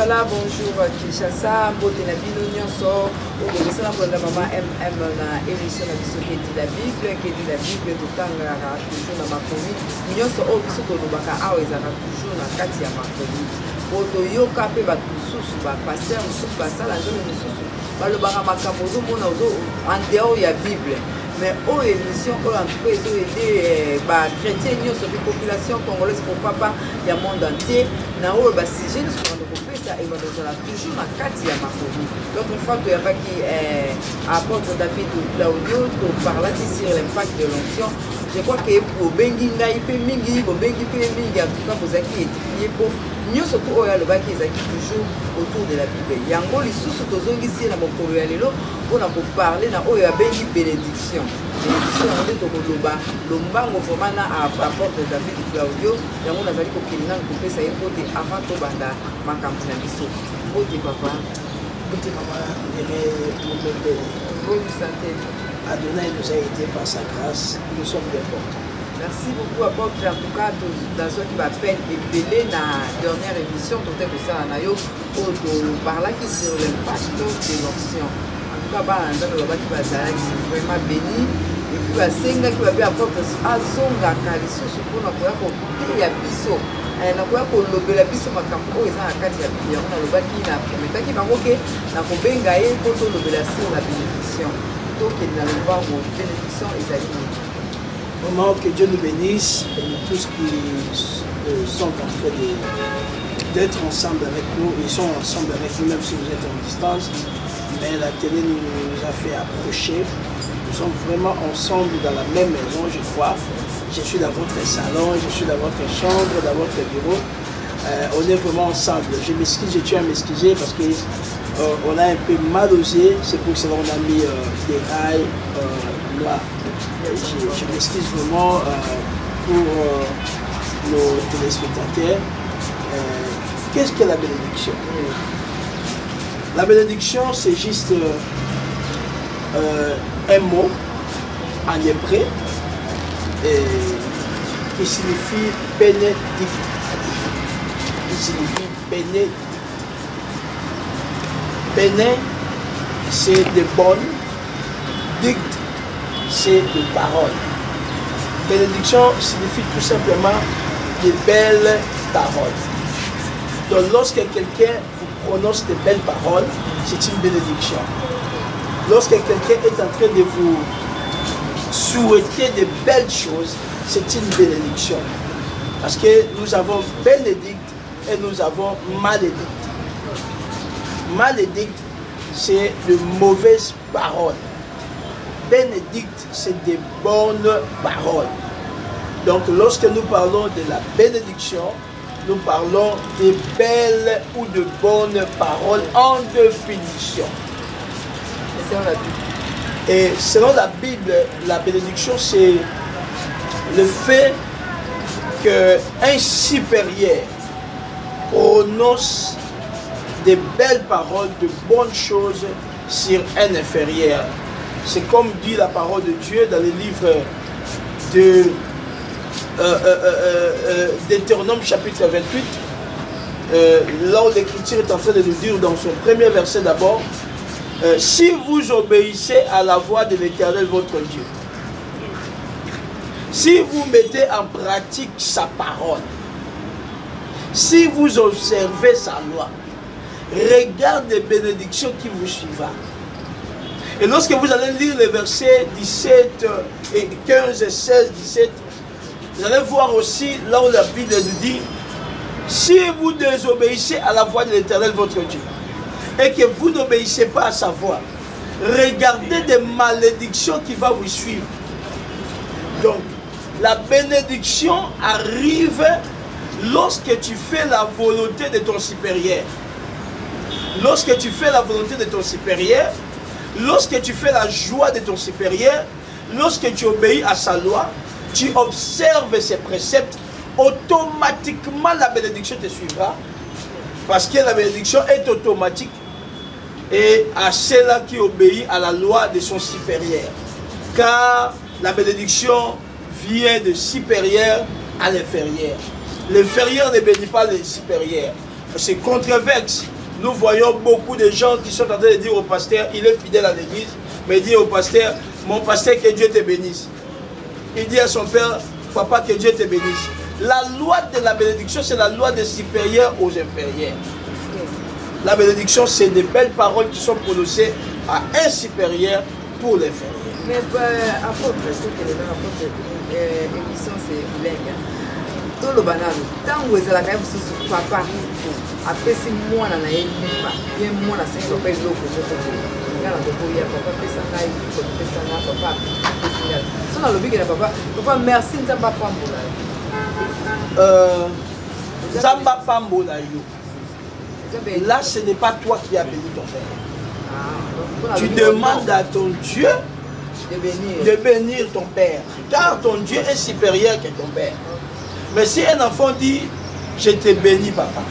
Voilà, bonjour Kinshasa, mbote na bino nyonso, okolesala mpona mama MM na émission na biso qui dit la Bible, totangaka toujours na makomi, nyonso oyo biso tolobaka awa ezalaka toujours na kati ya makomi. Po toyoka mpe bato mosusu, bapaster mosusu, basala nzolo mosusu, balobaka makambo ozomona en dehors ya Bible. Mais aux émissions, en tout cas, ils ont aidé les chrétiens, la population congolaise, pour papa, il y a le monde entier. Dans le sujet, nous sommes ça et nous avons toujours la carte de Makomi. L'autre fois, il y avait qui apporte David Claudio, pour parler sur l'impact de l'onction. Je crois que pour Bengi, il peut Mingi, pour Bengi, Mingi, en tout cas, vous avez édifié pour nous, surtout, il y a le bac qui est toujours autour de la Bible. Il y a un gros sous ici, dans mon courriel, on a parlé dans la bénédiction. Bénédiction, on est au Koloba. Lombango, Fomana, apporte David Claudio. Il y a un avis qui est là, qui fait ça avant de banda ma campagne. Beauté papa. Beauté papa, bonne santé. Adonai nous a aidés par sa grâce, nous sommes bien portants. Merci beaucoup, apôtre. En tout cas, dans ce qui m'appelle Epelé, la dernière émission, tout est pour ça, on parle sur l'impact de l'onction. En tout cas, qui va vraiment béni. Et puis, Senga qui va bien apporter Azonga Kaliso, pour nous pouvoir couper la biso. Et nous pouvoir lever la biso, ma campo, ils ont la carte de la biso. On a le baki, la première qui va roquer, la cobenga et pour lever la sur la bénédiction. Donc, il y a le bar où bénédiction est alignée. Moment que Dieu nous bénisse, et nous tous qui sont en train d'être ensemble avec nous, ils sont ensemble avec nous même si vous êtes en distance, mais la télé nous a fait approcher. Nous sommes vraiment ensemble dans la même maison, je crois. Je suis dans votre salon, je suis dans votre chambre, dans votre bureau. On est vraiment ensemble. Je m'excuse, je tiens à m'excuser parce que on a un peu mal osé, c'est pour cela qu'on a mis des rails noirs. Je m'excuse vraiment pour nos téléspectateurs. Qu'est-ce que la bénédiction? La bénédiction, c'est juste un mot en hébreu qui signifie bénédict. Qui signifie bénédict. Béné, c'est de bonnes. Dict, c'est de paroles. Bénédiction signifie tout simplement de belles paroles. Donc lorsque quelqu'un vous prononce de belles paroles, c'est une bénédiction. Lorsque quelqu'un est en train de vous souhaiter de belles choses, c'est une bénédiction. Parce que nous avons bénédict et nous avons malédict. Malédict, c'est de mauvaises paroles. Bénédicte, c'est des bonnes paroles. Donc, lorsque nous parlons de la bénédiction, nous parlons de belles ou de bonnes paroles en définition. Et selon la Bible, la bénédiction, c'est le fait qu'un supérieur prononce de belles paroles, de bonnes choses sur un inférieur. C'est comme dit la parole de Dieu dans le livre de Deutéronome chapitre 28. Là où l'Écriture est en train de nous dire dans son premier verset d'abord, si vous obéissez à la voix de l'Éternel votre Dieu, si vous mettez en pratique sa parole, si vous observez sa loi, regarde les bénédictions qui vous suivra. Et lorsque vous allez lire les versets 17 et 15 et 16, 17, vous allez voir aussi là où la Bible nous dit, si vous désobéissez à la voix de l'Éternel votre Dieu, et que vous n'obéissez pas à sa voix, regardez des malédictions qui vont vous suivre. Donc, la bénédiction arrive lorsque tu fais la volonté de ton supérieur. Lorsque tu fais la volonté de ton supérieur, lorsque tu fais la joie de ton supérieur, lorsque tu obéis à sa loi, tu observes ses préceptes, automatiquement la bénédiction te suivra. Parce que la bénédiction est automatique et à ceux-là qui obéissent à la loi de son supérieur. Car la bénédiction vient de supérieur à l'inférieur. L'inférieur ne bénit pas le supérieur. C'est controverse. nous voyons beaucoup de gens qui sont en train de dire au pasteur, il est fidèle à l'église, mais il dit au pasteur, mon pasteur, que Dieu te bénisse. Il dit à son père, papa, que Dieu te bénisse. La loi de la bénédiction, c'est la loi des supérieurs aux inférieurs. La bénédiction, c'est des belles paroles qui sont prononcées à un supérieur pour l'inférieur. Mais apôtre, ce que les émission c'est bilingue. Tout le banano, tant que vous avez sous papa, après si moi on a bien moi on a 5 euros de l'eau pour vous. Papa pesa ngai ko pesa na papa. So na lobi que papa merci nzamba pambola. Nzamba pambola yo. Là ce n'est pas toi qui as béni ton père. Tu demandes à ton Dieu de bénir ton père, car ton Dieu est supérieur que ton père. Mais si un enfant dit je te bénis papa,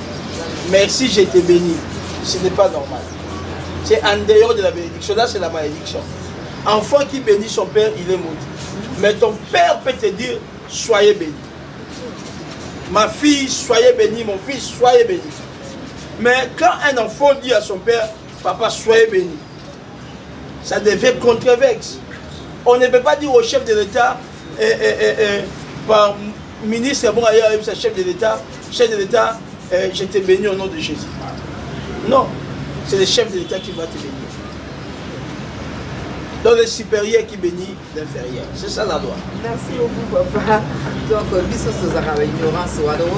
merci je te bénis, ce n'est pas normal. C'est en dehors de la bénédiction. Là, c'est la malédiction. Enfant qui bénit son père, il est maudit. Mais ton père peut te dire, soyez béni. Ma fille, soyez béni. Mon fils, soyez béni. Mais quand un enfant dit à son père, papa, soyez béni, ça devient controverse. On ne peut pas dire au chef de l'État, par ministre, bon, ailleurs, chef de l'État, je te bénis au nom de Jésus. Non. C'est le chef de l'État qui va te bénir. Donc le supérieur qui bénit l'inférieur. C'est ça la loi. Merci beaucoup papa. Donc biso sozaka ignorance wa donc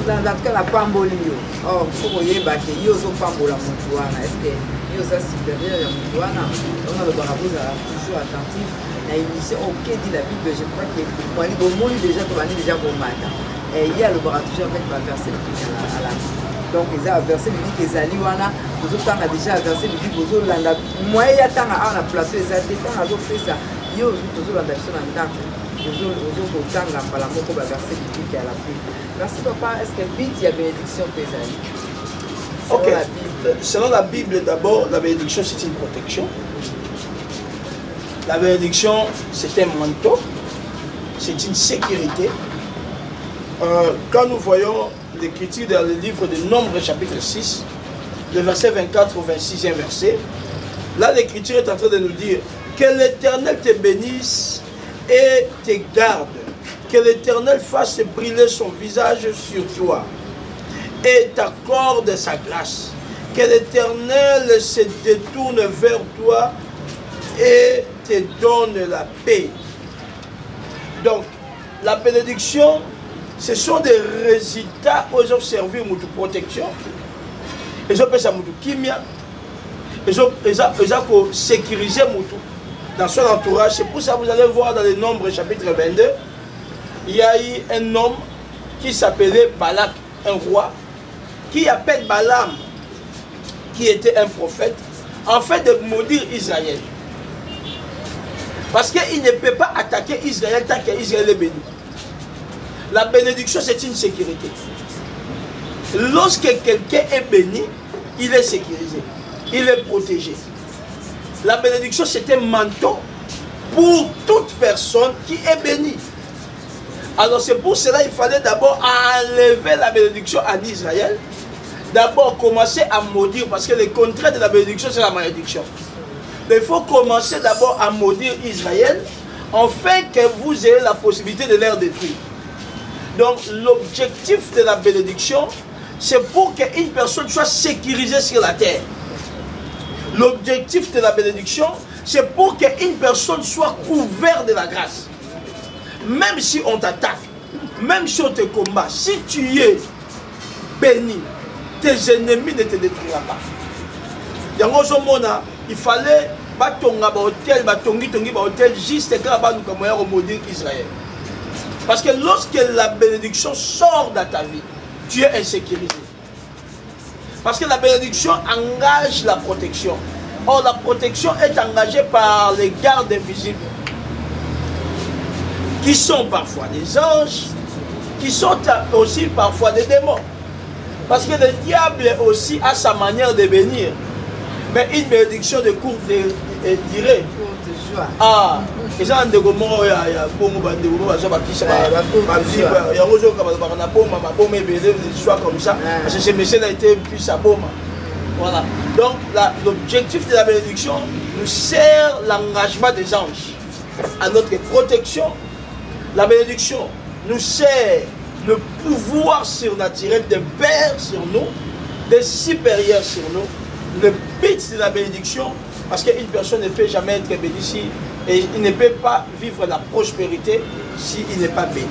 dans le cas la pambolio. Oh faut yeba que yo zo pambola mutu wana. Est-ce que yo ça supérieur ya mutu wana? On a le barabou toujours attentif. La émission OK dit la Bible, je crois que moi ni bon monde déjà comme ani déjà bon matin. Et il y a le barabou toujours avec ma verset à la donc ils ont versé le dit que Zali wana vous autres a déjà versé le dit vous autres landa moi il y a tant à la place les attendants à d'autres fait ça yo toujours landa sur la ndako vous autres tanga par la moko ba verser le dit à la fin. Merci papa. Est-ce que vite il y a bénédiction pour Zali? OK. Selon la Bible d'abord la bénédiction c'est une protection. La bénédiction c'est un manteau, c'est une sécurité. Quand nous voyons l'écriture dans le livre de Nombre chapitre 6, le verset 24 au 26e verset, là l'écriture est en train de nous dire que l'Éternel te bénisse et te garde, que l'Éternel fasse briller son visage sur toi et t'accorde sa grâce, que l'Éternel se détourne vers toi et te donne la paix. Donc la bénédiction, ce sont des résultats aux observés de protection. Ils ont fait ça kimia. Ils ont sécurisé dans son entourage. C'est pour ça que vous allez voir dans les Nombres chapitre 22, il y a eu un homme qui s'appelait Balak, un roi, qui appelle Balaam, qui était un prophète, en fait de maudire Israël. Parce qu'il ne peut pas attaquer Israël tant qu'Israël est béni. La bénédiction, c'est une sécurité. Lorsque quelqu'un est béni, il est sécurisé, il est protégé. La bénédiction, c'est un manteau pour toute personne qui est bénie. Alors c'est pour cela qu'il fallait d'abord enlever la bénédiction en Israël. D'abord commencer à maudire, parce que le contraire de la bénédiction, c'est la malédiction. Il faut commencer d'abord à maudire Israël, afin que vous ayez la possibilité de les détruire. Donc l'objectif de la bénédiction, c'est pour qu'une personne soit sécurisée sur la terre. L'objectif de la bénédiction, c'est pour qu'une personne soit couverte de la grâce. Même si on t'attaque, même si on te combat, si tu es béni, tes ennemis ne te détruiront pas. Il fallait hôtel juste quand nous maudire Israël. Parce que lorsque la bénédiction sort de ta vie, tu es insécurisé. Parce que la bénédiction engage la protection. Or, la protection est engagée par les gardes invisibles, qui sont parfois des anges, qui sont aussi parfois des démons. Parce que le diable aussi a sa manière de bénir. Mais une bénédiction de courte durée. Ah, et ça, on dégomme, il y a beaucoup de gens qui sont il y a des gens qui sont comme ça, parce que ce monsieur a été plus sa bombe. Voilà. Donc, l'objectif de la bénédiction nous sert l'engagement des anges à notre protection. La bénédiction nous sert le pouvoir surnaturel des pères sur nous, des supérieurs sur nous. Le but de la bénédiction, parce qu'une personne ne peut jamais être bénie si, et il ne peut pas vivre la prospérité s'il n'est pas béni.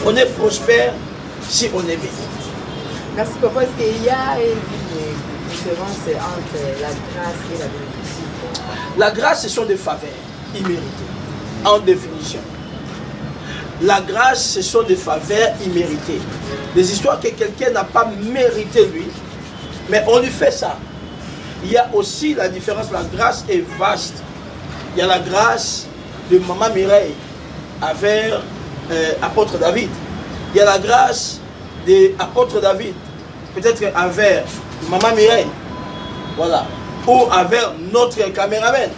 On est prospère si on est béni. Merci papa. Est-ce qu'il y a une différence entre la grâce et la bénédiction? La grâce, ce sont des faveurs imméritées, en définition. La grâce, ce sont des faveurs imméritées. Des histoires que quelqu'un n'a pas mérité lui, mais on lui fait ça. Il y a aussi la différence, la grâce est vaste. Il y a la grâce de Maman Mireille avec apôtre David. Il y a la grâce de apôtre David, peut-être avec Maman Mireille. Voilà. Ou avec notre caméraman.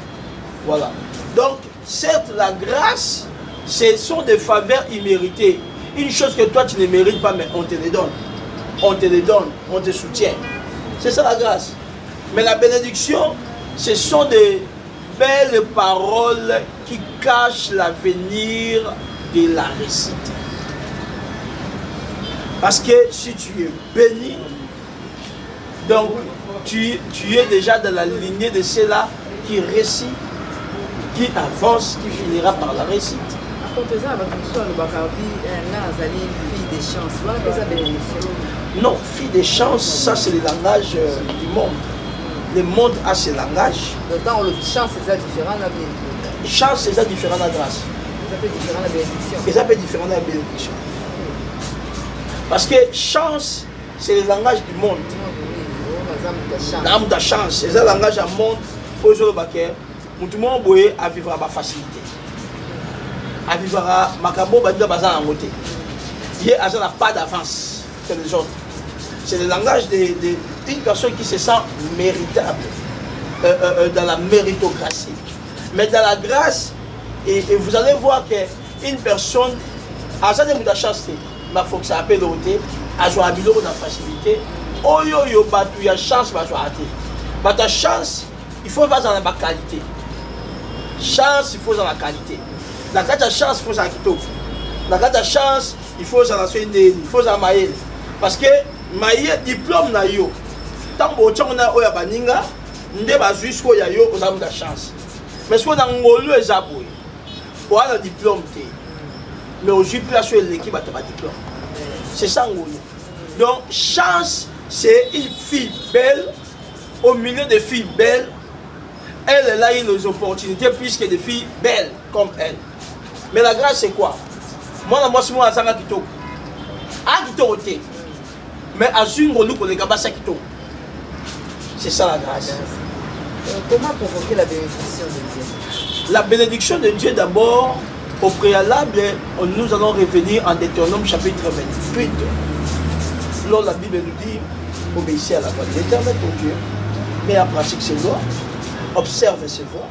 Voilà. Donc, certes, la grâce, ce sont des faveurs imméritées. Une chose que toi, tu ne mérites pas, mais on te les donne. On te les donne, on te soutient. C'est ça la grâce. Mais la bénédiction, ce sont des belles paroles qui cachent l'avenir de la réussite. Parce que si tu es béni, donc tu es déjà dans la lignée de ceux-là qui réussit, qui avance, qui finira par la réussite. Non, fille des chances, ça c'est le langage du monde. Le monde a ce langage. Dans le chance, c'est différent de la bénédiction. Chance, c'est différent de la grâce. C'est différent de la bénédiction. Et ça peut être différent de la bénédiction. Parce que chance, c'est le langage du monde. L'âme de chance, c'est le langage du monde. Pour le baquet, tout le monde a vivre à facilité. À vivre à Macabo, bazar en côté. Il n'y a pas d'avance que les autres. C'est le langage d'une personne qui se sent méritable dans la méritocratie. Mais dans la grâce, et vous allez voir qu'une personne a de chance, il faut que ça appelle l'autre, a joué à la facilité. Oh yo yo, il y a chance, mais ta chance, il faut pas dans la qualité. Chance, il faut dans la qualité. La carte de chance, il faut dans la quito. La carte de chance, il faut dans la soigner, il faut dans la maïe. Parce que maïe diplôme na yo. Tant que tu as oya baninga, ndé bazuisko ya yo, on a de chance. Mais si on a ngolu ezaboué, on a un diplôme té. Mais aujourd'hui place sur l'équipe a pas diplôme. C'est ça ngolu. Donc chance, c'est une fille belle au milieu des filles belles. Elle a eu les opportunités plus que des filles belles comme elle. Mais la grâce c'est quoi? Moi je suis à Kitoko. À Kitoko. Mais à Zungolu pour les Gabassa Kitoko. C'est ça la grâce. Comment provoquer la bénédiction de Dieu? La bénédiction de Dieu d'abord, au préalable, nous allons revenir en Deutéronome chapitre 28. Là la Bible nous dit, obéissez à la voix de l'Éternel ton Dieu, mais en pratique ses lois, observez ses voies,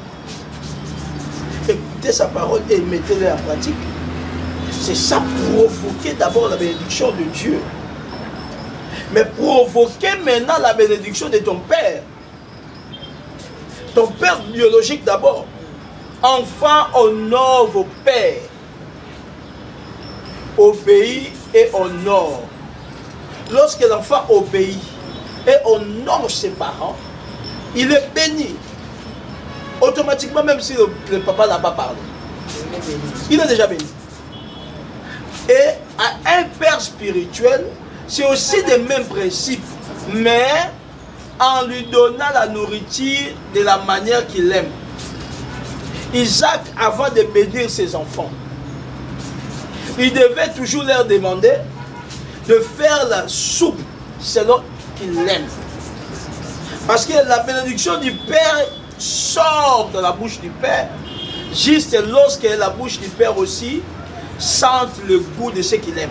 écoutez sa parole et mettez-les en pratique. C'est ça provoquer d'abord la bénédiction de Dieu. Mais provoquer maintenant la bénédiction de ton père. Ton père biologique d'abord. Enfant, honore vos pères. Obéis et honore. Lorsque l'enfant obéit et honore ses parents, il est béni. Automatiquement, même si le papa n'a pas parlé. Il est déjà béni. Et à un père spirituel, c'est aussi le même principe, mais en lui donnant la nourriture de la manière qu'il aime. Isaac, avant de bénir ses enfants, il devait toujours leur demander de faire la soupe selon qu'il l'aime. Parce que la bénédiction du Père sort de la bouche du Père, juste lorsque la bouche du Père aussi sente le goût de ce qu'il aime.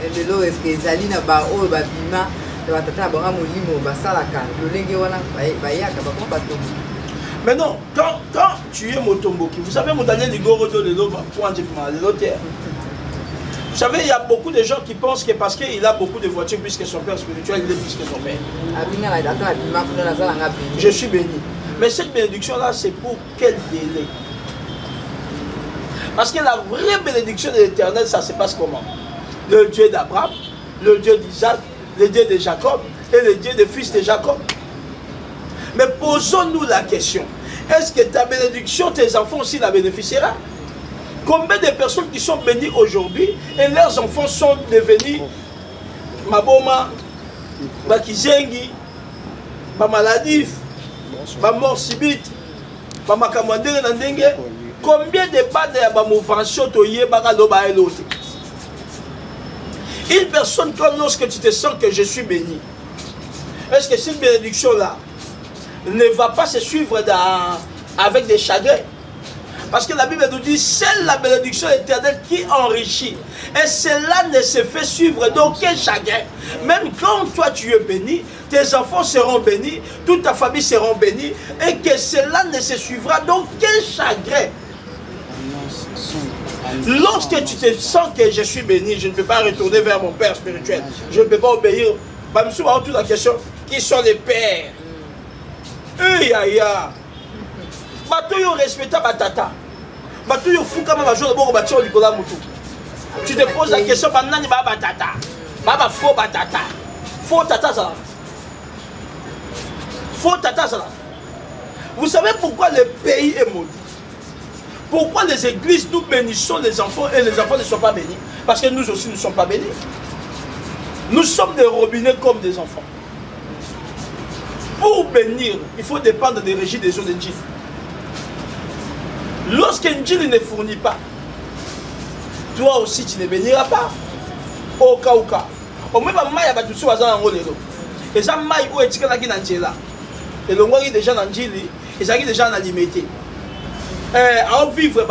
Et de l'eau, est-ce que Zali n'a pas eu babima, de la tata, bora molimo, basalaka, le lengue wana, bayaka, bakon bato. Maintenant, quand tu es Motomboki, vous savez, mon Daniel Ligoro de l'eau, vous savez, il y a beaucoup de gens qui pensent que parce qu'il a beaucoup de voitures plus que son père spirituel, il est plus que son père. Je suis béni. Mais cette bénédiction-là, c'est pour quel délai? Parce que la vraie bénédiction de l'Éternel, ça se passe comment? Le Dieu d'Abraham, le Dieu d'Isaac, le Dieu de Jacob et le Dieu des fils de Jacob. Mais posons-nous la question. Est-ce que ta bénédiction, tes enfants aussi la bénéficieront? Combien de personnes qui sont bénies aujourd'hui et leurs enfants sont devenus Maboma, Bakizengi, Maladif, mort subite, Makamandere Nandenge? Combien de bades ya bamouvation toye baka loba elote? Une personne comme lorsque tu te sens que je suis béni, est-ce que cette bénédiction-là ne va pas se suivre avec des chagrins? Parce que la Bible nous dit, c'est la bénédiction éternelle qui enrichit. Et cela ne se fait suivre d'aucun chagrin. Même quand toi tu es béni, tes enfants seront bénis, toute ta famille sera bénie, et que cela ne se suivra d'aucun chagrin. Lorsque tu te sens que je suis béni, je ne peux pas retourner vers mon père spirituel. Je ne peux pas obéir. Je me suis rendu la question, qui sont les pères? Tu te poses la question, faux tata. Vous savez pourquoi le pays est maudit? Pourquoi les églises nous bénissons les enfants et les enfants ne sont pas bénis? Parce que nous aussi ne sommes pas bénis. Nous sommes des robinets comme des enfants. Pour bénir, il faut dépendre des régies des eaux d'Injil. Lorsqu'Injil ne fournit pas, toi aussi tu ne béniras pas. Au cas où cas. Au même moment, il y a des choses à faire. Et ça, où est-ce qu'il y a des gens? Et le monde est déjà dans Injil, et ça est déjà dans limité. À vivre,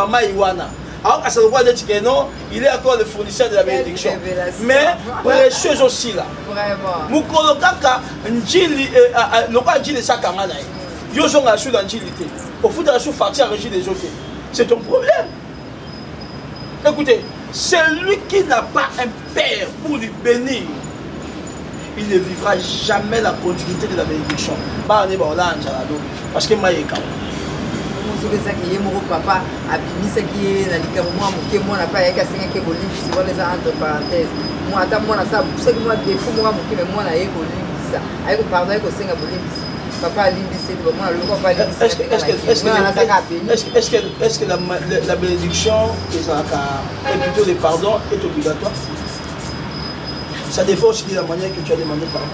il est encore le fournisseur de la bénédiction. Mais précieux aussi là. C'est ton problème. Écoutez, celui qui n'a pas un père pour lui bénir, il ne vivra jamais la continuité de la bénédiction. Parce que papa abimisaki na likambo mwa moke mwana pa yaka sengaki kolimbisa wana eza entre parenthèse moi ata mwana sa busaki mwa defu mwa moke me mwana ye kolimbisa ayeko pardon ayeko senga bolimbisa papa alimbisi ete bamwana loko pa alimbisa est-ce que la bénédiction et plutôt le pardon est obligatoire? Ça dépend aussi de la manière que tu as demandé pardon.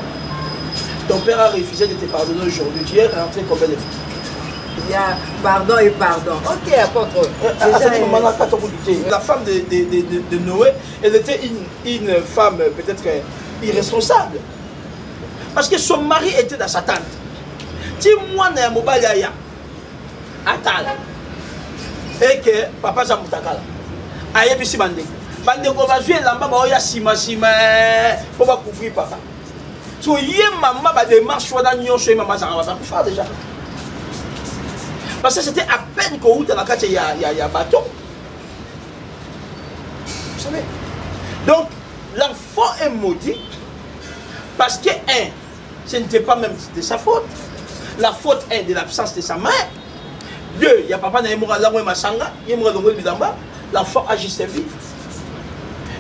Ton père a refusé de te pardonner aujourd'hui, tu es rentré combien de fois? Il y a pardon et pardon. Ok, apôtre. La femme de Noé, elle était une femme peut-être irresponsable. Parce que son mari était dans sa tente. Dis-moi, et que papa Zamutakala. Aïe, puis si bande. Bande ko va jouer là-bas, oya sima pour pas couvrir papa. So yé maman ba démarche soit dans nyon chez maman ça va pas faire déjà. Parce que c'était à peine qu'on route dans la carte, il y a bateau. Vous savez? Donc, l'enfant est maudit parce que, un, ce n'était pas même de sa faute. La faute est de l'absence de sa mère. Deux, il y a papa qui est mort, l'enfant a juste vie.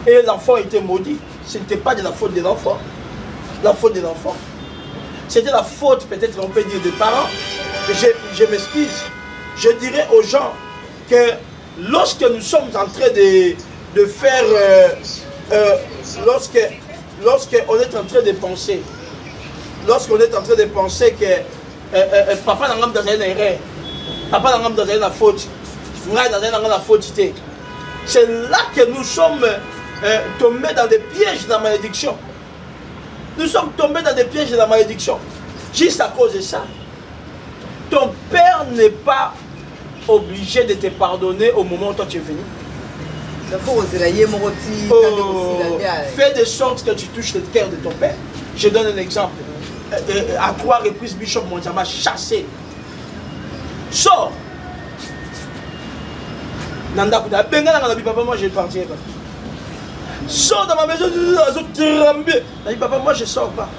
Et l'enfant était maudit. Ce n'était pas de la faute de l'enfant. La faute de l'enfant. C'était la faute, peut-être on peut dire, des parents. Je m'excuse. Je dirais aux gens que lorsque nous sommes en train de faire, lorsqu'on est en train de penser, que papa n'a pas dans une erreur, papa n'a pas dans une faute, moi dans une faute, c'est là que nous sommes tombés dans des pièges de la malédiction. Nous sommes tombés dans des pièges de la malédiction. Juste à cause de ça. Ton père n'est pas obligé de te pardonner au moment où toi tu es venu. Fais de sorte que tu touches le cœur de ton père. Je donne un exemple. À 3 reprises, Bishop Monzama chassé Sors. Nanda Kouda, Benga n'a dit papa, moi je vais partir. Sors dans ma maison, je tremble. Il dit papa, moi je sors pas.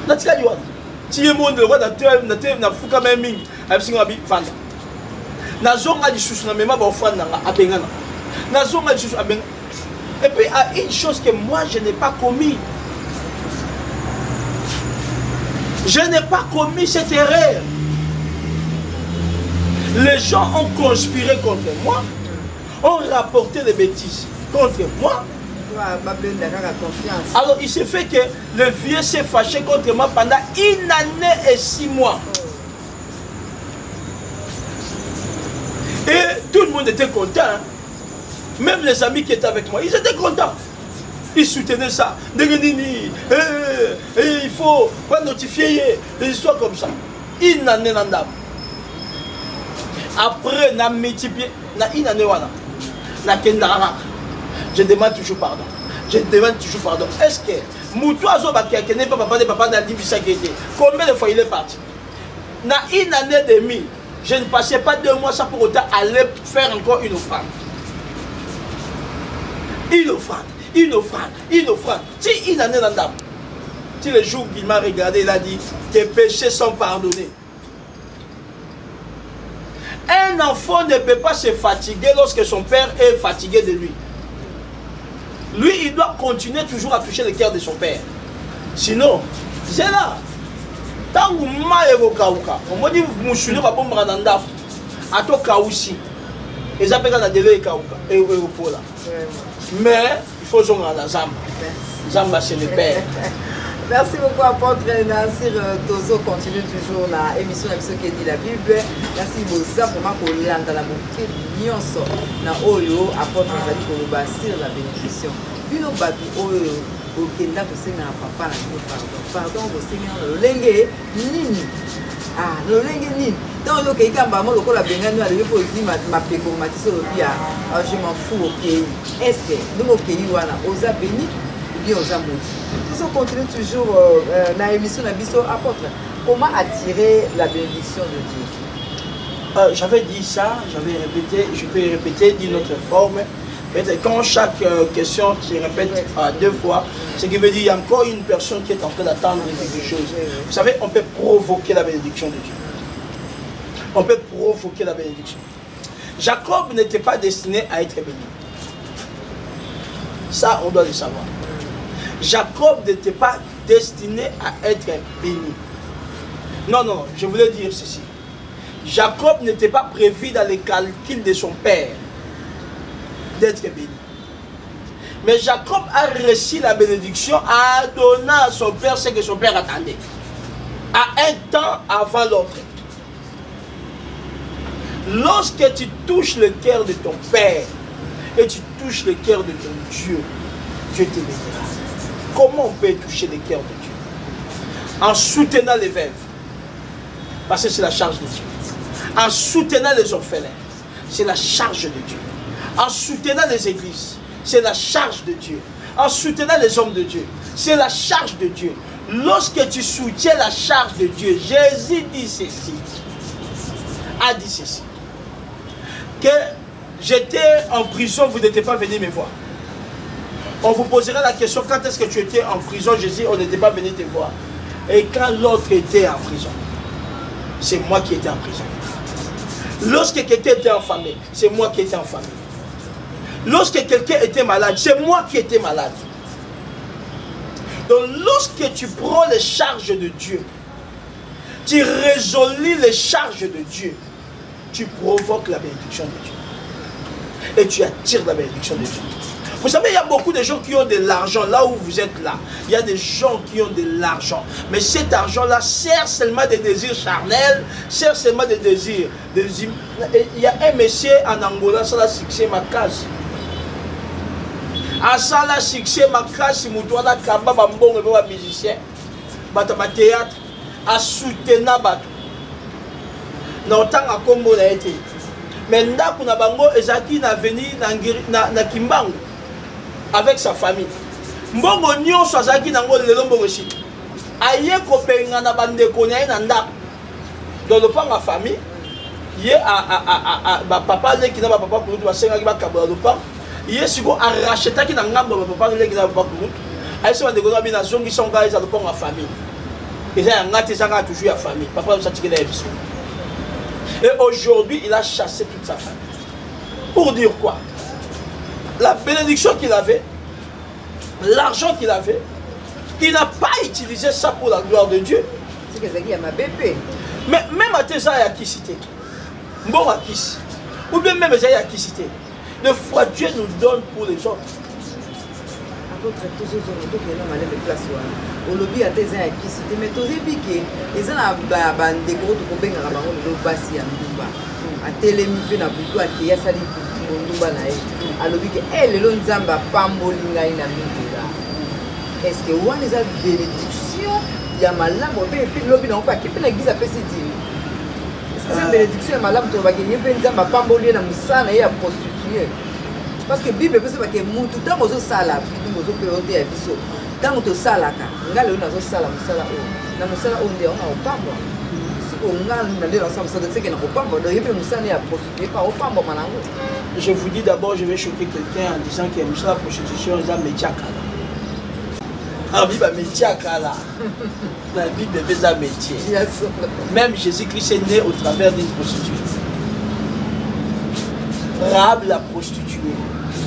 Natika Yuan. Tu es mon roi d'atteindre, n'a fouka même ming. Avec ce qu'on a dit, Fanda. Nazonga di sous na même pas offrande à Benga. Nazonga di sous à Benga. Et puis, il y a une chose que moi, je n'ai pas commis. Je n'ai pas commis cette erreur. Les gens ont conspiré contre moi, ont rapporté des bêtises contre moi. Alors, il s'est fait que le vieux s'est fâché contre moi pendant 1 année et 6 mois. Et tout le monde était content. Hein? Même les amis qui étaient avec moi, ils étaient contents. Ils soutenaient ça. Il faut pas notifier des histoires comme ça. Après, na multiplié, na une année, je demande toujours pardon. Je demande toujours pardon. Est-ce que Moutoua Zobakia, qui n'est pas papa de papa dans l'Ibisakete, combien de fois il est parti? Na une année et demie, je ne passais pas 2 mois sans pour autant aller faire encore une offrande. Une offrande, une offrande, une offrande. Si une année dans l'âme, si le jour qu'il m'a regardé, il a dit, tes péchés sont pardonnés. Un enfant ne peut pas se fatiguer lorsque son père est fatigué de lui. Lui, il doit continuer toujours à toucher le cœur de son père. Sinon, c'est là. Tant que vous m'avez évoqué, on m'a dit, vous m'avez pas bon brandandaf. À toi, Kaousi. Et ça peut être un délai et mais il faut jouer dans la Zamba. Zamba, c'est le père. Merci beaucoup, apôtre Nassir Tozo. Continue toujours l'émission de ce qui dit la Bible. Merci beaucoup pour ma collègue dans la montée Nyonso. Na Oyo, apôtre Zali Koloba sur la bénédiction. Bino Babi Oyo, au Kenda, vous savez, papa, pardon, vous savez, le lengue, nini. Ah, le lengue, nini. Donc, le Keika Mbamo, le Kola Bengano, le Yopo, il m'a payé comme Matisse Olopia. Je m'en fous au pays. Est-ce que nous, au pays, on a béni? Nous continuons toujours dans l'émission de Bisso Apôtre. Comment attirer la bénédiction de Dieu? J'avais dit ça, j'avais répété, je peux répéter d'une autre forme. Quand chaque question se répète 2 fois, ce qui veut dire qu'il y a encore une personne qui est en train d'attendre quelque chose. Vous savez, on peut provoquer la bénédiction de Dieu. On peut provoquer la bénédiction. Jacob n'était pas destiné à être béni. Ça, on doit le savoir. Jacob n'était pas destiné à être béni. Non, non, je voulais dire ceci. Jacob n'était pas prévu dans les calculs de son père d'être béni. Mais Jacob a reçu la bénédiction à donner à son père ce que son père attendait. À un temps avant l'autre. Lorsque tu touches le cœur de ton père et tu touches le cœur de ton Dieu, Dieu te bénira. Comment on peut toucher le cœur de Dieu? En soutenant les veuves. Parce que c'est la charge de Dieu. En soutenant les orphelins. C'est la charge de Dieu. En soutenant les églises. C'est la charge de Dieu. En soutenant les hommes de Dieu. C'est la charge de Dieu. Lorsque tu soutiens la charge de Dieu, Jésus dit ceci. A dit ceci. Que j'étais en prison, vous n'étiez pas venu me voir. On vous posera la question, quand est-ce que tu étais en prison? Jésus, on n'était pas venu te voir. Et quand l'autre était en prison, c'est moi qui étais en prison. Lorsque quelqu'un était en famille, c'est moi qui étais en famille. Lorsque quelqu'un était malade, c'est moi qui étais malade. Donc lorsque tu prends les charges de Dieu, tu résolis les charges de Dieu, tu provoques la bénédiction de Dieu. Et tu attires la bénédiction de Dieu. Vous savez, il y a beaucoup de gens qui ont de l'argent là où vous êtes là. Il y a des gens qui ont de l'argent. Mais cet argent-là sert seulement des désirs charnels, sert seulement des désirs. Il y a un monsieur en Angola, ça l'a succès ma case. À ça l'a succès ma case, si vous avez un musicien, un théâtre, à soutenir bateau. Dans le temps à Congo, on a été. Maintenant, on a bango ezaki na venu na Kimbangu avec sa famille. Mbongo nyonso azaki nango lelo mbongo shi. Aye ko penga na bande ko na ndako. dans le pan la famille il y a papa qui n'a pas papa pour nous c'est un gars qui le pan il y a si a racheté qui n'a pas papa qui n'a pas pour nous ay se bande gona bina zongi songa eza le pan la famille et ça ngati ça a toujours la famille papa ça tiki la émission et aujourd'hui il a chassé toute sa famille pour dire quoi la bénédiction qu'il avait l'argent qu'il avait il n'a pas utilisé ça pour la gloire de Dieu. C'est que ça qui a ma bébé. Mais même à tes à qui citer. Bon à qui. Ou bien même à qui citer. Des fois Dieu nous donne pour les autres. Apôtre toujours sur le nom de place au lobby à tes à qui citer mais tous les piqués ils ont la bande de gros tout bien à bango de basi à Ndumba. À télémi pe na buto à qui a sali pour Ndumba na à lobby que elle le nzamba pambolinga ina mindela. Est-ce que on les a bénédiction il y a malam au pays puis lobby non pas qui peut l'église appelle si dit est-ce que c'est bénédiction ya malam to ba ke yempe nzamba pamboli na musana ya prostituée parce que bible peut se ba ke mutu tant ozo sala bible ozo pe ote ya biso tant to sala ka ngale ona zo sala musala o na musala o ndia ona opamba siko ngale na ndio ensemble ça c'est que na opamba do yempe musana ya prostituée pas opamba manango. Je vous dis d'abord je vais choquer quelqu'un en disant que la prostitution est un métier à Kala. La Bible a métier à Kala. La Bible est un métier. Même Jésus-Christ est né au travers d'une prostituée. Rahab la prostituée,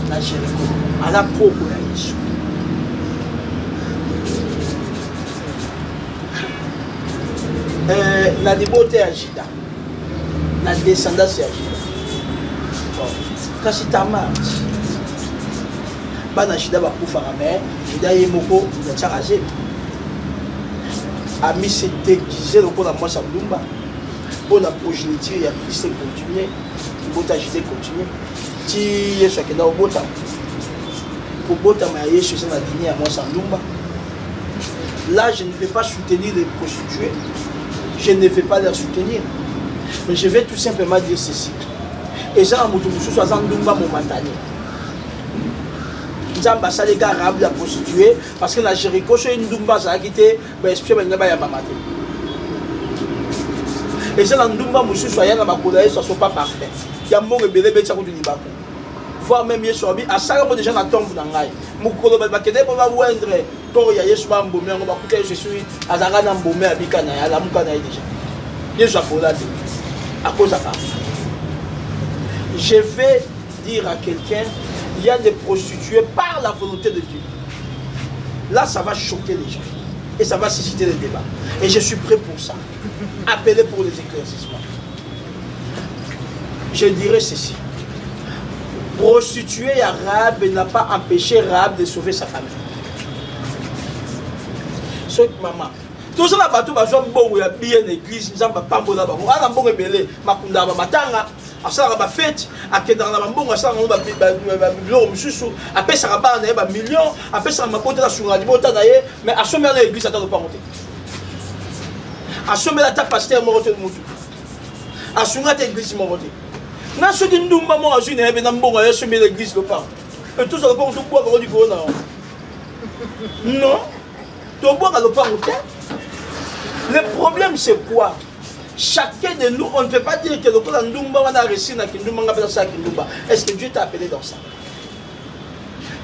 la Jéricho, à la propre la Yeshua. La liberté à Jida, la descendance à Jida. Quand c'est ta marche, bana Jida va pour faire un Jida est moko, il a chargé. Ami s'est déguisé pour la moisse à Blumba. Pour la progéniture, il y a Christ continué. Bota Jida continué. Si Yeshua qui est dans le Bota. Pour Bota, mais Yeshua c'est la dîner à moisse à Blumba. Là, je ne vais pas soutenir les prostituées. Je ne vais pas les soutenir. Mais je vais tout simplement dire ceci. Et ça, je suis en Ndumba momentané. Nzamba ça les gars Rahab la prostituée parce que la Jéricho c'est une Ndumba ça a quitté ben espion ben ngaba ya mamate. Et ça la Ndumba monsieur soya na makola ça soit pas parfait. Ya mbongo belé be tsaku libako. Voir même Yesu abi asala mo déjà na tombe na ngai. Mukolo ba kede po ba wendre to ya Yesu ba mbomé ngo ba kuta je suis azanga na mbomé abika na ya la muka na déjà. Yesu apola te. À cause de ça. Je vais dire à quelqu'un, il y a des prostituées par la volonté de Dieu. Là, ça va choquer les gens. Et ça va susciter des débats. Et je suis prêt pour ça. Appeler pour les éclaircissements. Je dirais ceci. Prostituée à Rahab n'a pas empêché Rahab de sauver sa famille. Ce maman. Tout ça, bateau va jouer bon, il y a bien l'église, nous avons pas bon là-bas. On a un bon rebelle, Makunda, Matanga, à ça, la fête, à Kedar, la bon, à ça, on va bureau, après ça, on a un million, après ça, on va porter la sourate, mais à sommer l'église, ça ne doit pas monter. À sommer la pasteur, mon retour de moutou. À sommer l'église, mon retour. Dans ce qui nous maman a su, il y a un bon, à sommer l'église, le pas. Et tout ça, on peut boire du corona. Non, tu bois le pas. Le problème c'est quoi? Chacun de nous, on ne peut pas dire que le plan Ndumba a réussi à Kindumba. Est-ce que Dieu t'a appelé dans ça?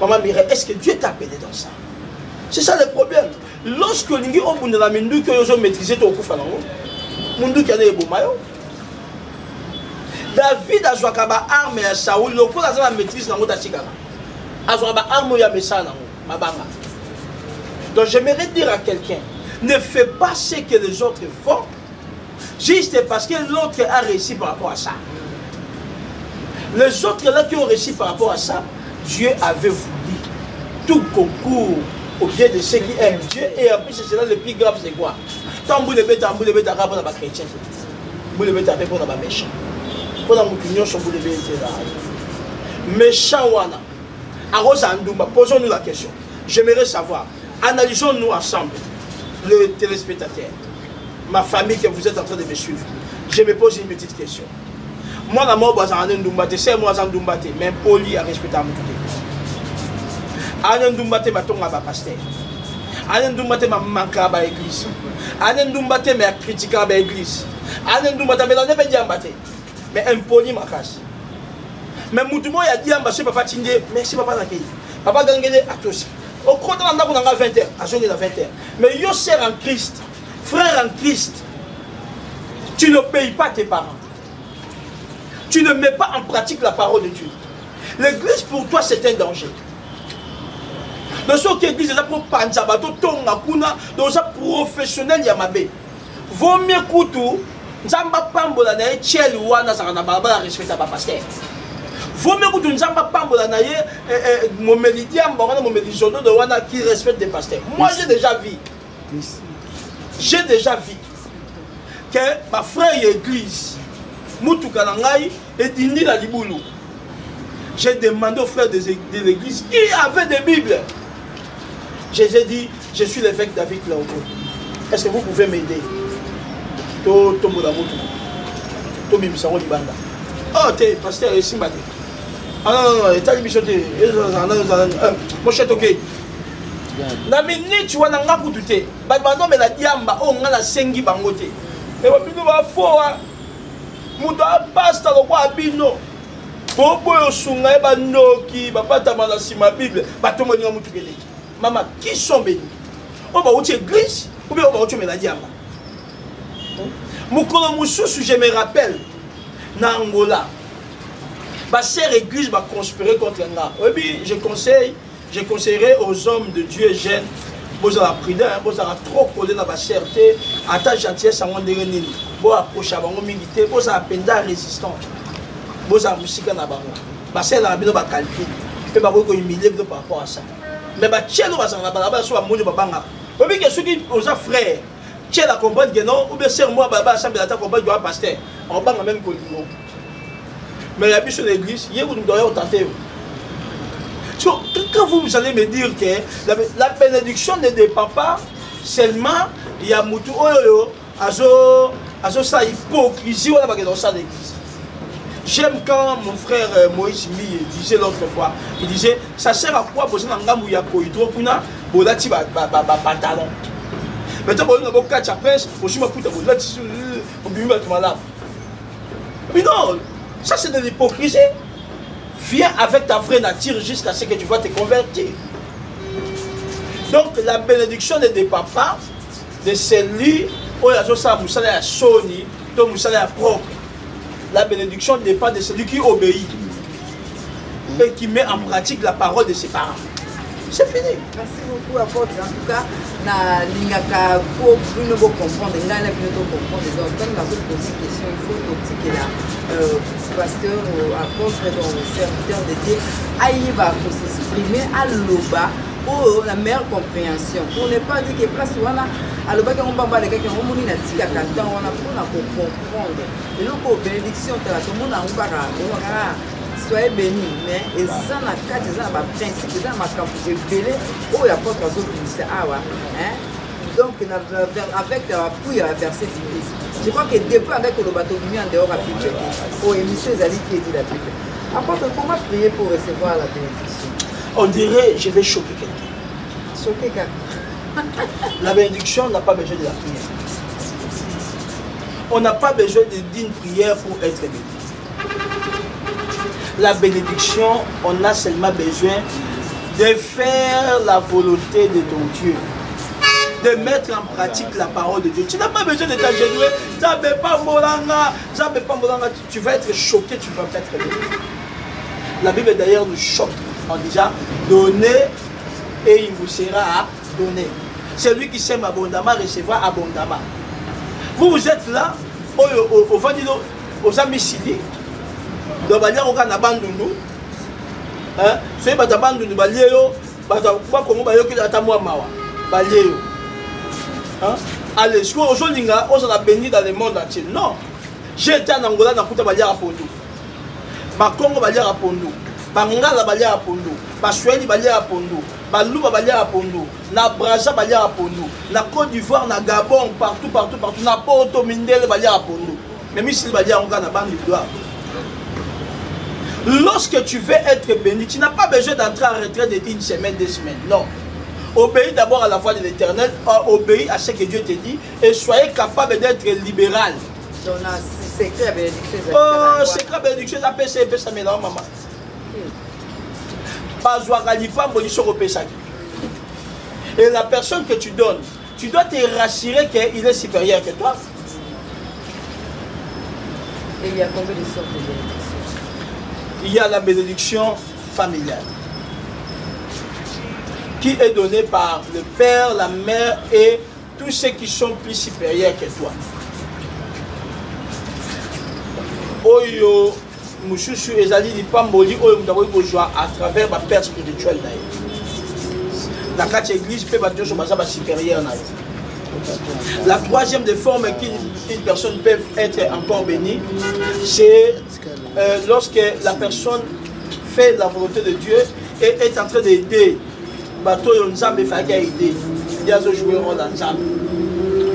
Maman Mireille, est-ce que Dieu t'a appelé dans ça? C'est ça le problème. Lorsque l'ingé au bout de la mindu que vous maîtrisez ton coup falango, mundu qui a des boumayo. David a joué à arme à Saoul, le coup a maîtrise dans le Chigara. A joué à arme à Messana, ma banga. Donc j'aimerais dire à quelqu'un, ne fais pas ce que les autres font, juste parce que l'autre a réussi par rapport à ça. Les autres là qui ont réussi par rapport à ça, Dieu avait voulu tout concours au bien de ceux qui aiment Dieu. Et en plus, c'est là le plus grave, c'est quoi? Tant que vous ne bêtez pas, chrétien. Vous ne bêtez pas, vous méchant. Vous ne bêtez pas, méchant. Wana. Posons-nous la question. J'aimerais savoir, analysons-nous ensemble. Le téléspectateur, ma famille que vous êtes en train de me suivre, je me pose une petite question. Moi, la mort, c'est moi, mais poli à respecter à mon côté. Anendumbate, ma tonga ba pasteur. Anendumbate, ma manque à l'église. Anendumbate, ma critique à l'église. Anenduma tabela ne be diamba te. Mais impoli makasi. Mais mutumo ya diamba chez papa Tindé, merci papa nakei. Papa gangele atosi. Au compte on a 20h, à 20h. Mais yo sœur en Christ, frère en Christ, tu ne payes pas tes parents. Tu ne mets pas en pratique la parole de Dieu. L'église pour toi c'est un danger. Dans ce l'église est pour panzabato tonga kuna, dans un professionnel yamabe. Vaut mieux koutou, nzamba pambola na etiel wana sakana baba respecte ba pasteur. Vaut mieux que tu ne pas pambola na ye mon médiam bangana mon médizono de wana qui respecte des pasteurs. Moi j'ai déjà vu. J'ai déjà vu que ma frère église mutuka na ngai et dindi la libulu. J'ai demandé aux frères de l'église qui avaient des bibles. Je les ai dit, je suis l'évêque David Laoto. Est-ce que vous pouvez m'aider? To moda mutu. To bimisango libanda. Oh t'es pasteur ici matin. Ah non, non, t'as bichoté. Mon chat, ok. Na minute wana nga kutute. Ba bando me la diamba o nga la sengi bangote. E ba bino ba fo wa. Muto a pasta lo kwa bino. Bobo yo sunga e ba ndoki ba pata mala sima Bible. Ba tomo ni mutu kele. Maman, qui sont bénis? On va au église ou bien on va au me la diamba. Mukolo mususu je me rappelle na Angola. Ma sœur église va conspirer contre moi. Oui, je conseillerais aux hommes de Dieu jeunes, vous avez pris vous avez trop collé dans ma cherté, à ta gentillesse à mon dernier, vous approchez à mon militaire, vous avez peine résistant, vous avez musique à la barre. Ma sœur a bien calculé, et ma vous humilier par rapport à ça. Mais ma tchèle va s'en avoir sur la moue de Babanga. Oui, que ceux qui ont frère, tchèle à comprendre que non, ou bien c'est moi, Baba, ça me l'a comprendre que pasteur, on va même que mais il y a sur l'église, il y a une tenter. Quand vous allez me dire que la bénédiction ne dépend pas seulement, il y a Moutou Oyo, azo sa hypocrisie, on a pas dans ça l'église. J'aime quand mon frère Moïse Mi disait l'autre fois, il disait, ça sert à quoi pour ça dans ngamou ya koitro kuna, bolati ba pantalon. Maintenant on a beaucoup de presse, aussi ma puta bolati, on bimi ba tumala. Mais non. Ça c'est de l'hypocrisie. Viens avec ta vraie nature jusqu'à ce que tu vas te convertir. Donc la bénédiction ne dépend pas de celui où il y a un soni, propre. La bénédiction dépend de celui qui obéit et qui met en pratique la parole de ses parents. C'est fini. Merci beaucoup, apôtre. En tout cas, na lingaka pour nous comprendre, il y a plutôt comprendre. Donc, quand on a posé une question, il faut que la pasteur ou apôtre, donc serviteur de Dieu, aille va s'exprimer à l'oba pour la meilleure compréhension. Pour ne pas dire que place où on a à l'oba qui on va parler quelqu'un, on m'a dit que quand on a pour comprendre. Et donc, bénédiction, tout le monde a un barrage. Soyez bénis, mais et ça n'a qu'à dire ça, principe, ça m'a campé belé, oh il y a pas de raison pour ça, ah ouais, hein. Donc avec la pouille à verset 10. Je crois que depuis avec le bateau mis en dehors à Bible, oh émission Zali qui dit la Bible. Apôtre, comment prier pour recevoir la bénédiction? On dirait, je vais choquer quelqu'un. Choquer quelqu'un. La bénédiction n'a pas besoin de la prière. On n'a pas besoin d'une prière pour être béni. La bénédiction, on a seulement besoin de faire la volonté de ton Dieu, de mettre en pratique la parole de Dieu. Tu n'as pas besoin de t'agenouiller, tu vas être choqué, tu vas peut-être béni. La Bible d'ailleurs nous choque en disant donnez et il vous sera donné. Celui qui sème abondamment recevra abondamment. Vous êtes là, au Vanilo, aux Amisidi. Donc, il y a un bandundu. Si vous avez un bandundu, vous avez allez, si vous avez béni dans le monde entier. Non. J'ai été en Angola, je suis allé à Pondo. Congo, je suis allé à Pondo. Bangala, je suis allé à Pondo. Basweli, je suis allé à Pondo. Balouba, je suis allé à Pondo. Na Brazza, je suis allé à Pondo. Na Côte d'Ivoire, na Gabon, partout. Na Porto, Mindele, je suis allé à Pondo. Mais si je suis allé à Pondo, lorsque tu veux être béni, tu n'as pas besoin d'entrer en retraite d'une semaine, 2 semaines. Non. Obéis d'abord à la voix de l'Éternel, obéis à ce que Dieu te dit et soyez capable d'être libéral. Donc, c'est secret à bénédiction. Oh, secret bénédiction, ça peut ça mélange, maman. Pas Zouagalipa, Molisso Ropesaki. Et la personne que tu donnes, tu dois te rassurer qu'il est supérieur que toi. Et il y a combien de sortes de bénédictions? Il y a la bénédiction familiale qui est donnée par le père, la mère et tous ceux qui sont plus supérieurs que toi. Oyo, Mouchouchou, Ezali, Lipamboli, Oyo, Mdawoy, Bojoa, à travers ma père spirituelle. La quatre église peut battre sur ma supérieure. La troisième des formes qu'une personne peut être encore bénie, c'est lorsque la personne fait la volonté de Dieu et est en train d'aider. Bateau Nzambe fait aider. Il y a joué rôle dans Nzambe.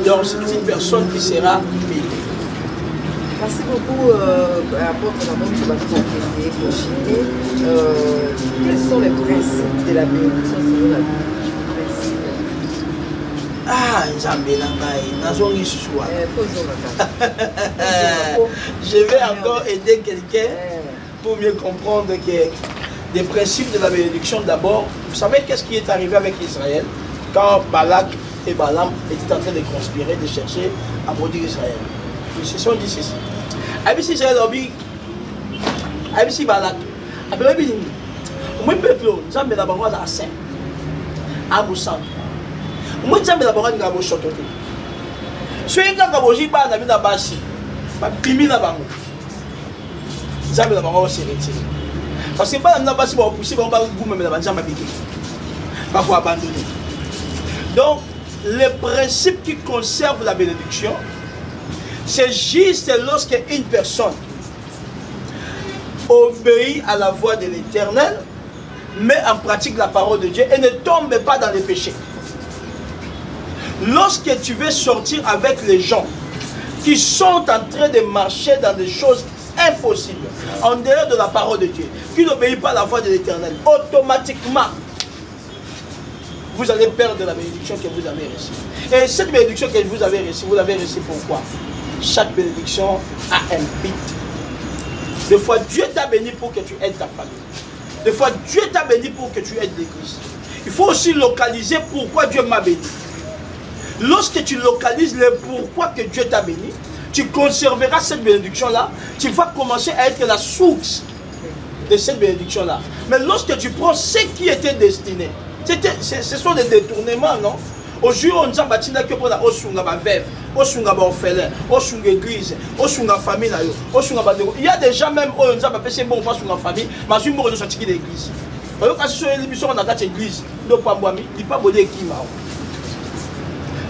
Donc c'est une personne qui sera bénie. Merci beaucoup, apôtre quels sont les principes de la bénédiction selon la Bible? Ah, je vais encore aider quelqu'un pour mieux comprendre que des principes de la bénédiction d'abord. Vous savez qu'est-ce qui est arrivé avec Israël quand Balak et Balaam étaient en train de conspirer, de chercher à maudire Israël. Ils se sont dit ceci. Abisi Israël obi, Abisi Balak, Abisi moi peuple, nous avons la banque à saint, à Moussan. Moi j'aime la banque à Moussototé. Soyez quand Kaboji ba na bina basi, ba pimi na bango. J'aime la banque se retirer. Parce que ba na basi ba pousser ba goumé na banza mabiki. Ba faut abandonner. Donc le principe qui conserve la bénédiction, c'est juste lorsque une personne obéit à la voix de l'Éternel, met en pratique la parole de Dieu et ne tombe pas dans les péchés. Lorsque tu veux sortir avec les gens qui sont en train de marcher dans des choses impossibles, en dehors de la parole de Dieu, qui n'obéissent pas à la voix de l'Éternel, automatiquement, vous allez perdre la bénédiction que vous avez reçue. Et cette bénédiction que vous avez reçue, vous l'avez reçue pourquoi? Chaque bénédiction a un but. Des fois, Dieu t'a béni pour que tu aides ta famille. Des fois, Dieu t'a béni pour que tu aides l'église. Il faut aussi localiser pourquoi Dieu m'a béni. Lorsque tu localises le pourquoi que Dieu t'a béni, tu conserveras cette bénédiction-là. Tu vas commencer à être la source de cette bénédiction-là. Mais lorsque tu prends ce qui était destiné, ce sont des détournements, non? Aujourd'hui, on a bâti que pour la osunga ba veuve, osunga ba orphelin, osunga église, osunga famille na yo, osunga ba. Il y a déjà même on a pas passé bon pas sunga famille, mais je me sorti de l'église. Alors quand sur l'émission on a quatre églises, donc pas moi, il pas bolé qui m'a.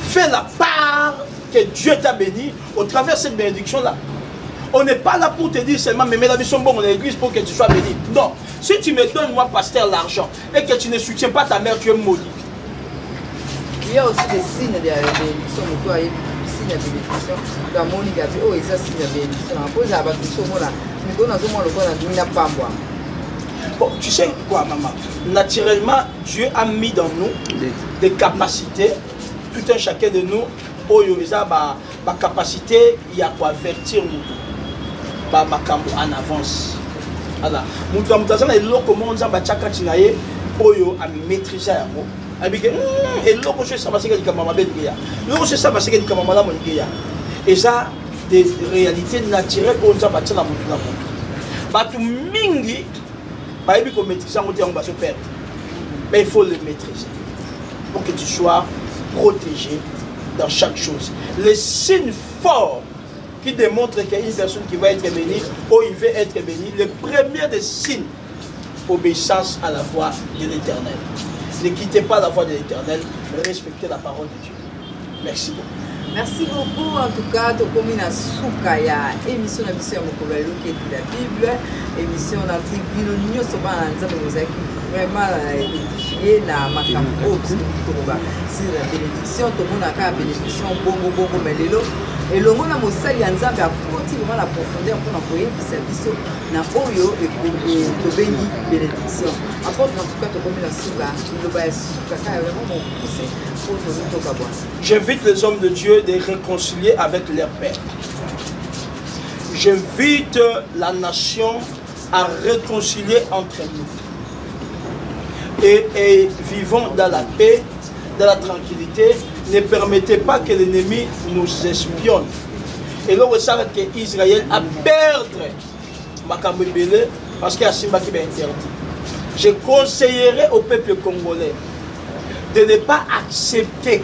Fais la part que Dieu t'a béni au travers de cette bénédiction là. On n'est pas là pour te dire seulement mais la mission bon dans l'église pour que tu sois béni. Non, si tu me donnes moi pasteur l'argent et que tu ne soutiens pas ta mère, tu es maudit. Il y a aussi des signes de bénédiction, il y a des signes de bénédiction. Dans mon livre, il y a des signes de bénédiction. Bon, tu sais quoi, maman? Naturellement, Dieu a mis dans nous des capacités. Tout un chacun de nous, il a ma capacité, il y a quoi avertir nous. En avance. Voilà. Nous avons maîtriser et l'autre chose, ça va se faire comme maman Benguia. L'autre chose, ça va se faire comme maman Benguia. Et ça, des réalités naturelles qu'on a bâti dans mon monde. Batu mingi, bah il faut maîtriser en mode on va se perdre. Mais il faut le maîtriser pour que tu sois protégé dans chaque chose. Les signes forts qui démontrent qu'il y a une personne qui va être bénie ou il veut être béni, le premier des signes, obéissance à la voix de l'Éternel. Ne quittez pas la voie de l'Éternel, respectez la parole de Dieu. Merci beaucoup. Merci beaucoup. En tout cas, tu as na souka ya émission de la Bible, émission na tribune nous sommes vraiment édifié na makambo sur la bénédiction, tout le monde a la bénédiction bongo mais et le monde a mosali ya nzambe a continuer la profondeur pour envoyer sa biso na oyo et béni bénédiction. Après en tout cas tu as na souka, le ba souka ka vraiment mon pousser pour nous toka boire. J'invite les hommes de Dieu de réconcilier avec leur Père. J'invite la nation à réconcilier entre nous. Et vivons dans la paix, dans la tranquillité. Ne permettez pas que l'ennemi nous espionne. Et là, vous savez qu'Israël a perdu Makambébélé parce qu'il y a Simba qui est interdit. Je conseillerais au peuple congolais de ne pas accepter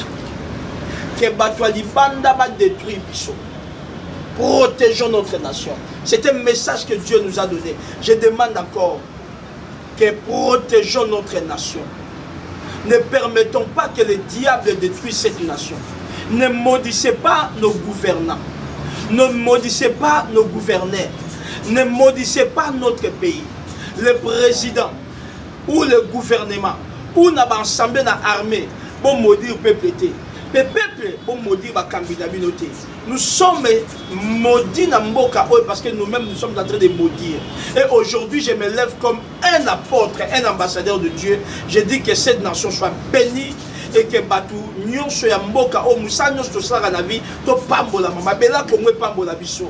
que Batouali Banda va détruire Bissot. Protégeons notre nation. C'est un message que Dieu nous a donné. Je demande encore que protégeons notre nation. Ne permettons pas que le diable détruise cette nation. Ne maudissez pas nos gouvernants. Ne maudissez pas nos gouverneurs. Ne maudissez pas notre pays. Le président ou le gouvernement ou l'ensemble de l'armée pour maudire le peuple. Le peuple pour maudire le. Nous sommes maudits dans Mboka parce que nous-mêmes nous sommes en train de maudire. Et aujourd'hui, je me lève comme un apôtre, un ambassadeur de Dieu. Je dis que cette nation soit bénie et que Batou Nyon soit Mboka au Moussa Nyon soit la vie, to pambola mama bela Congo pambola biso.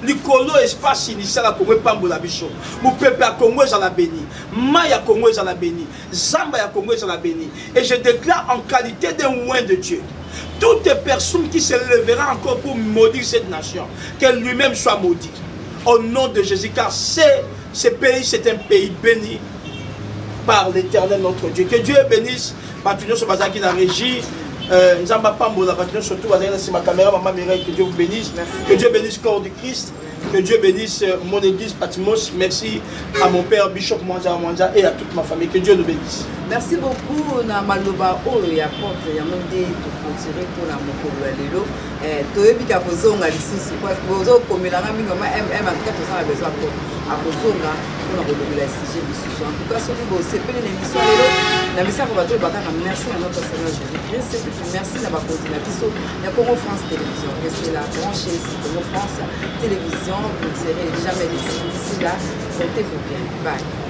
Likolo espace initial à Congo pambola biso. Mon peuple à Congo est à la béni. Maya Congo est à la béni. Zamba ya Congo est à la béni. Et je déclare en qualité d'un oint de Dieu. Toute personne qui se lèvera encore pour maudire cette nation, qu'elle lui-même soit maudite. Au nom de Jésus, car ce pays, c'est un pays béni par l'Éternel notre Dieu. Que Dieu bénisse. Batunion sur Bazaki dans la régie. Nzamba Pambola, Batunion surtout Bazaki dans ma caméra, Maman Mireille, que Dieu vous bénisse. Que Dieu bénisse le corps du Christ. Que Dieu bénisse mon église Patmos. Merci à mon père Bishop Mwanja et à toute ma famille. Que Dieu nous bénisse. Merci beaucoup na maloba oyo ya porte ya monde to clôturer pour la mokolo ya lelo toyebika kozonga lisusu parce que bozo komelanga mingi ma MM en tout cas tozala besoin à kozonga pour na kolobela sujet lisusu en tout cas soki bosepeli na émission lelo na misako bato bakaka merci à notre Seigneur Jésus-Christ et puis merci na bakontina biso ya Congo France Télévision restez là branchez ici Congo France Télévision vous ne serez jamais déçus d'ici là portez-vous bien bye.